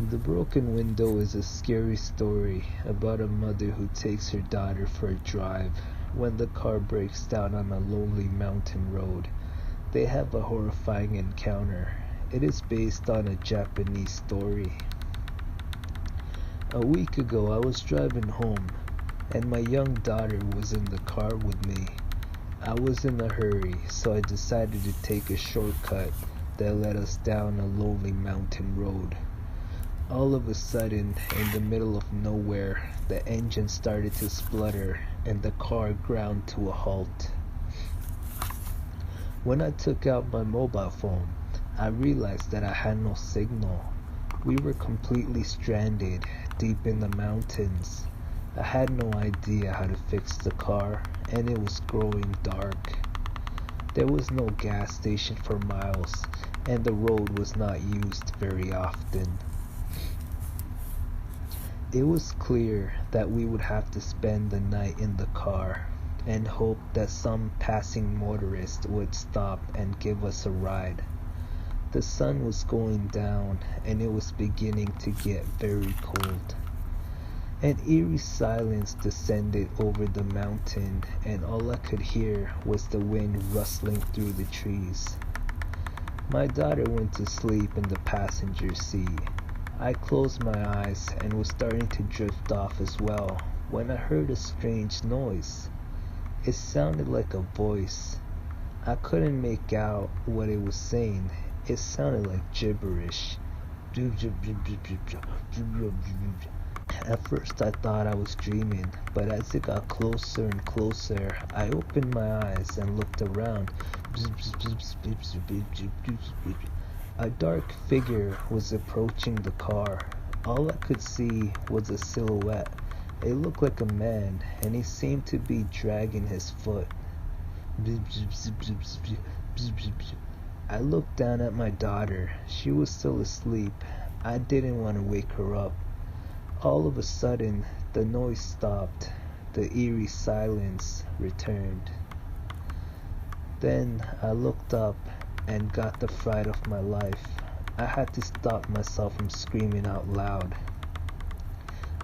The Broken Window is a scary story about a mother who takes her daughter for a drive. When the car breaks down on a lonely mountain road, they have a horrifying encounter. It is based on a Japanese story. A week ago, I was driving home, and my young daughter was in the car with me. I was in a hurry, so I decided to take a shortcut that led us down a lonely mountain road. All of a sudden, in the middle of nowhere, the engine started to splutter and the car ground to a halt. When I took out my mobile phone, I realized that I had no signal. We were completely stranded, deep in the mountains. I had no idea how to fix the car, and it was growing dark. There was no gas station for miles, and the road was not used very often. It was clear that we would have to spend the night in the car and hope that some passing motorist would stop and give us a ride. The sun was going down and it was beginning to get very cold. An eerie silence descended over the mountain, and all I could hear was the wind rustling through the trees. My daughter went to sleep in the passenger seat. I closed my eyes and was starting to drift off as well when I heard a strange noise. It sounded like a voice. I couldn't make out what it was saying. It sounded like gibberish. At first I thought I was dreaming, but as it got closer and closer, I opened my eyes and looked around. A dark figure was approaching the car. All I could see was a silhouette. It looked like a man, and he seemed to be dragging his foot. I looked down at my daughter. She was still asleep. I didn't want to wake her up. All of a sudden, the noise stopped. The eerie silence returned. Then I looked up and got the fright of my life. I had to stop myself from screaming out loud.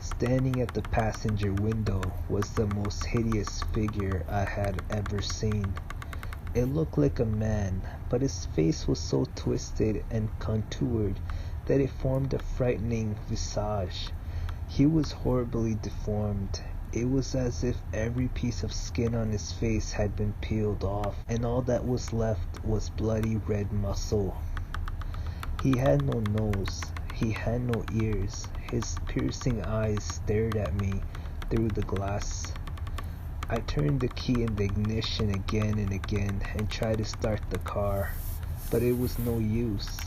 Standing at the passenger window was the most hideous figure I had ever seen. It looked like a man, but his face was so twisted and contoured that it formed a frightening visage. He was horribly deformed. It was as if every piece of skin on his face had been peeled off, and all that was left was bloody red muscle. He had no nose. He had no ears. His piercing eyes stared at me through the glass. I turned the key in the ignition again and again and tried to start the car, but it was no use.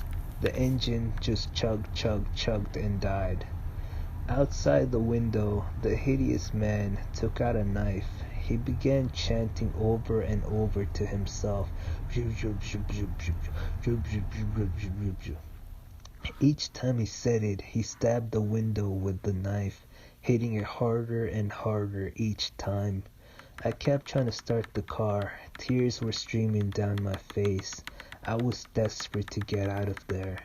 The engine just chugged and died. Outside the window, the hideous man took out a knife. He began chanting over and over to himself. Each time he said it, he stabbed the window with the knife, hitting it harder and harder each time. I kept trying to start the car. Tears were streaming down my face. I was desperate to get out of there.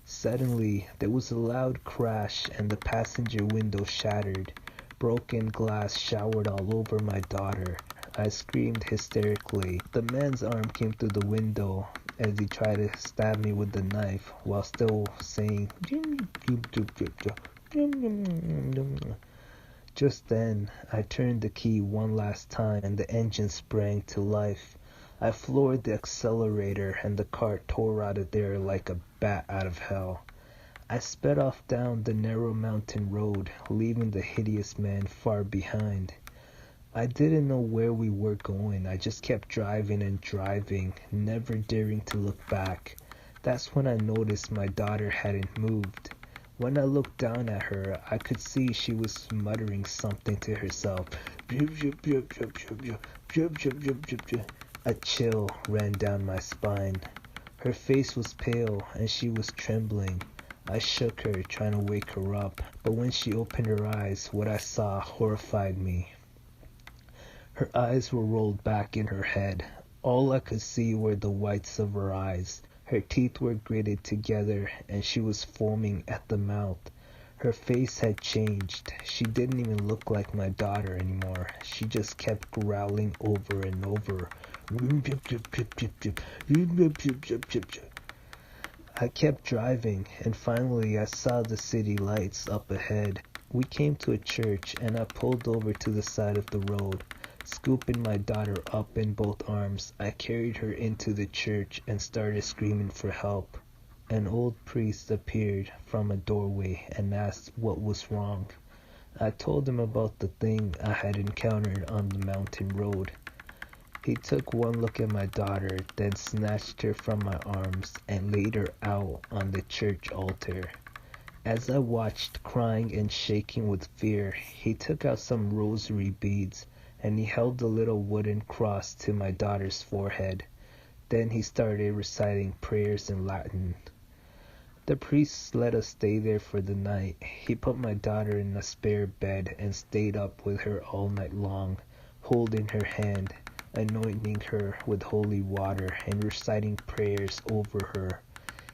Suddenly, there was a loud crash and the passenger window shattered. Broken glass showered all over my daughter. I screamed hysterically. The man's arm came through the window as he tried to stab me with the knife while still saying, just then, I turned the key one last time and the engine sprang to life. I floored the accelerator and the car tore out of there like a bat out of hell. I sped off down the narrow mountain road, leaving the hideous man far behind. I didn't know where we were going. I just kept driving and driving, never daring to look back. That's when I noticed my daughter hadn't moved. When I looked down at her, I could see she was muttering something to herself. A chill ran down my spine. Her face was pale and she was trembling. I shook her, trying to wake her up, but when she opened her eyes, what I saw horrified me. Her eyes were rolled back in her head. All I could see were the whites of her eyes. Her teeth were gritted together and she was foaming at the mouth. Her face had changed. She didn't even look like my daughter anymore. She just kept growling over and over. I kept driving, and finally I saw the city lights up ahead. We came to a church, and I pulled over to the side of the road. Scooping my daughter up in both arms, I carried her into the church and started screaming for help. An old priest appeared from a doorway and asked what was wrong. I told him about the thing I had encountered on the mountain road. He took one look at my daughter, then snatched her from my arms and laid her out on the church altar. As I watched, crying and shaking with fear, he took out some rosary beads and he held the little wooden cross to my daughter's forehead. Then he started reciting prayers in Latin. The priest let us stay there for the night. He put my daughter in a spare bed and stayed up with her all night long, holding her hand, anointing her with holy water, and reciting prayers over her.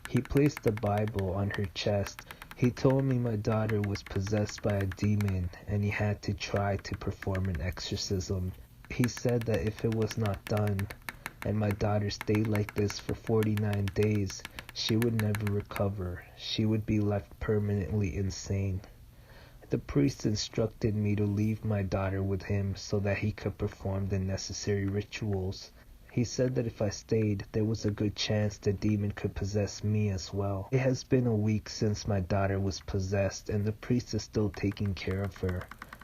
He placed the Bible on her chest. He told me my daughter was possessed by a demon and he had to try to perform an exorcism. He said that if it was not done, and my daughter stayed like this for 49 days, she would never recover. She would be left permanently insane. The priest instructed me to leave my daughter with him so that he could perform the necessary rituals. He said that if I stayed, there was a good chance the demon could possess me as well. It has been a week since my daughter was possessed and the priest is still taking care of her.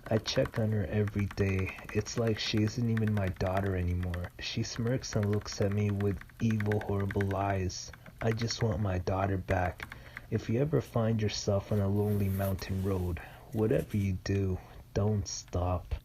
I check on her every day. It's like she isn't even my daughter anymore. She smirks and looks at me with evil, horrible eyes. I just want my daughter back. If you ever find yourself on a lonely mountain road, whatever you do, don't stop.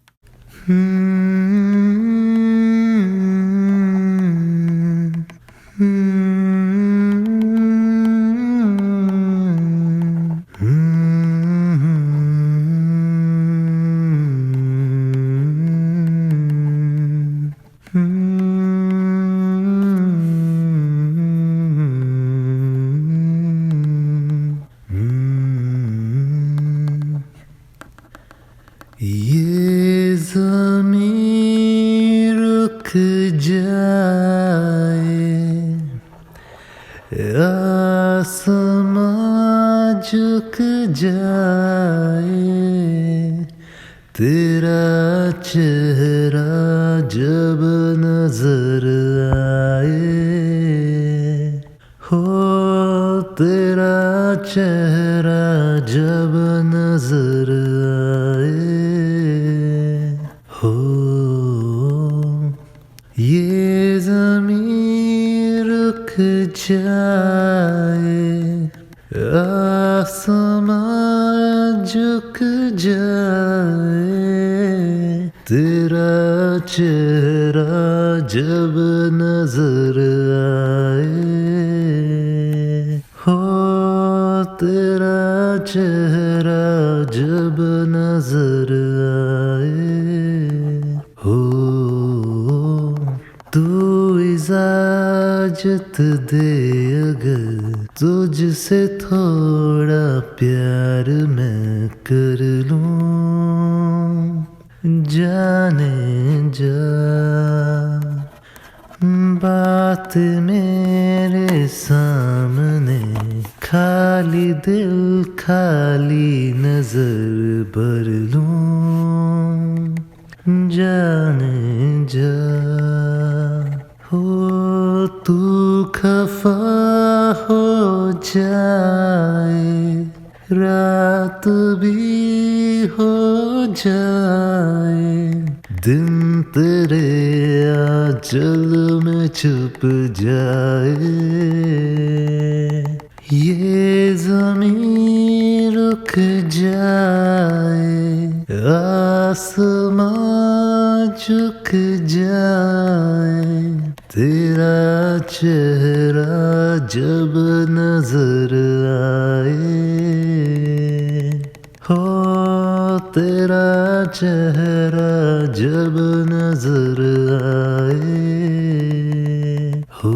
ये ज़मीं रुक जाए, आसमां झुक जाए, तेरा चेहरा जब नजर आए, हो तेरा चेहरा जब नजर आए, हो ये ज़मीं रुक जाए, आसमां झुक जाए, तेरा चेहरा जब नजर आए, हो तेरा चेहरा जब नजर आए, हो तू इजाजत दे अगर तुझसे थोड़ा प्यार मैं कर लूं, जाने जा बात मेरे सामने, खाली दिल खाली नजर भर लूं, जाने जा हो तू खफा हो जाए, रात भी हो जाए, दिन तेरे आंचल में छुप जाए, ये ज़मीं रुक जाए, आसमां झुक जाए, तेरा चेहरा जब नजर आए, हो तेरा चेहरा जब नजर आए, हो